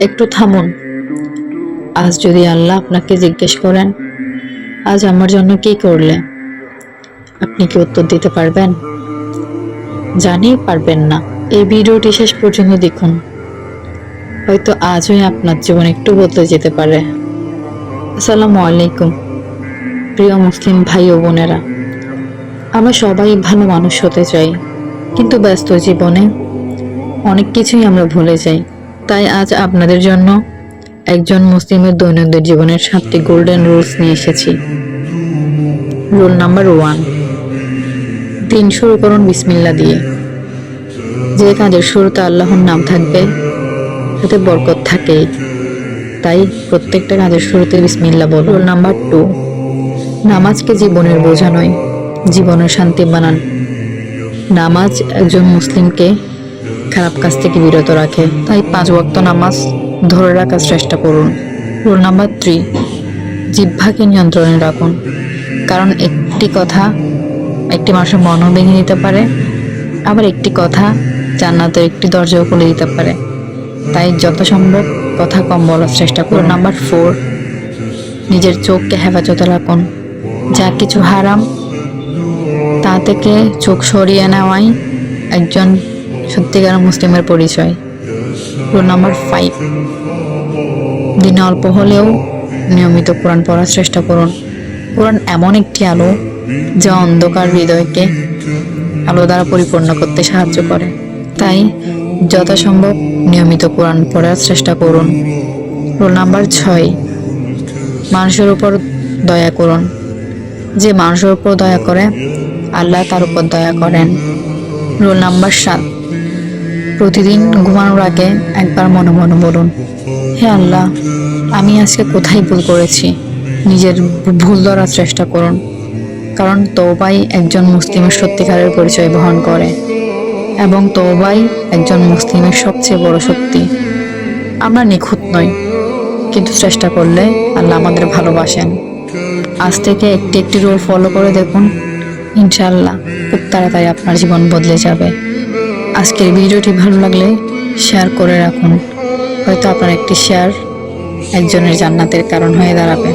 একটু থামুন। আজ যদি আল্লাহ আপনাকে জিজ্ঞেস করেন, আজ আমার জন্য কি করলে, আপনি কি উত্তর দিতে পারবেন? জানি পারবেন না। এই ভিডিওটি শেষ পর্যন্ত দেখুন, হয়তো আজই আপনার জীবন একটু বদলে যেতে পারে। আসসালামু আলাইকুম প্রিয় মুসলিম ভাই ও বোনেরা। আমরা সবাই ভালো মানুষ হতে চাই, কিন্তু ব্যস্ত জীবনে অনেক কিছুই আমরা ভুলে যাই। তাই আজ আপনাদের জন্য একজন মুসলিমের দৈনন্দিন জীবনের 7টি গোল্ডেন রুলস নিয়ে এসেছি। রুল নাম্বার 1, দিন শুরু করুন বিসমিল্লাহ দিয়ে। যে কাজের শুরুতে আল্লাহর নাম থাকবে তাতে বরকত থাকেই, তাই প্রত্যেকটা কাজের শুরুতে বিসমিল্লাহ বলুন। রুল নাম্বার 2, নামাজকে জীবনের বোঝা নয়, জীবনের শান্তি বানান। নামাজ একজন মুসলিমকে খারাপ কাজ থেকে বিরত রাখে, তাই 5 ওয়াক্ত নামাজ ধরে রাখার চেষ্টা করুন। রুল নাম্বার 3, জিহ্বাকে নিয়ন্ত্রণে রাখুন, কারণ একটি কথা একটি মানুষের মনও ভেঙে দিতে পারে, আবার একটি কথা জান্নাতের একটি দরজাও খুলে দিতে পারে। তাই যত সম্ভব কথা কম বলার চেষ্টা করুন। নাম্বার 4, নিজের চোখকে হেফাজতে রাখুন। যা কিছু হারাম তা থেকে চোখ সরিয়ে নেওয়াই একজন সত্যিকার মুসলিমের পরিচয়। রুল নাম্বার 5, দিনে অল্প হলেও নিয়মিত কোরআন পড়ার চেষ্টা করুন। কোরআন এমন একটি আলো যা অন্ধকার হৃদয়কে আলো দ্বারা পরিপূর্ণ করতে সাহায্য করে, তাই যথাসম্ভব নিয়মিত কোরআন পড়ার চেষ্টা করুন। রুল নাম্বার 6, মানুষের উপর দয়া করুন। যে মানুষের উপর দয়া করে আল্লাহ তার উপর দয়া করেন। রুল নাম্বার 7, প্রতিদিন ঘুমানোর আগে একবার মনে মনে বলুন, হে আল্লাহ, আমি আজকে কোথায় ভুল করেছি। নিজের ভুল ধরার চেষ্টা করুন, কারণ তওবাই একজন মুসলিমের সত্যিকারের পরিচয় বহন করে, এবং তওবাই একজন মুসলিমের সবচেয়ে বড় শক্তি। আমরা নিখুঁত নই, কিন্তু চেষ্টা করলে আল্লাহ আমাদের ভালোবাসেন। আজ থেকে একটি একটি রুল ফলো করে দেখুন, ইনশাআল্লাহ খুব তাড়াতাড়ি আপনার জীবন বদলে যাবে। আজকের ভিডিওটি ভালো লাগলে শেয়ার করে রাখুন, হয়তো আপনার একটি শেয়ার একজনের জান্নাতের কারণ হয়ে দাঁড়াবে।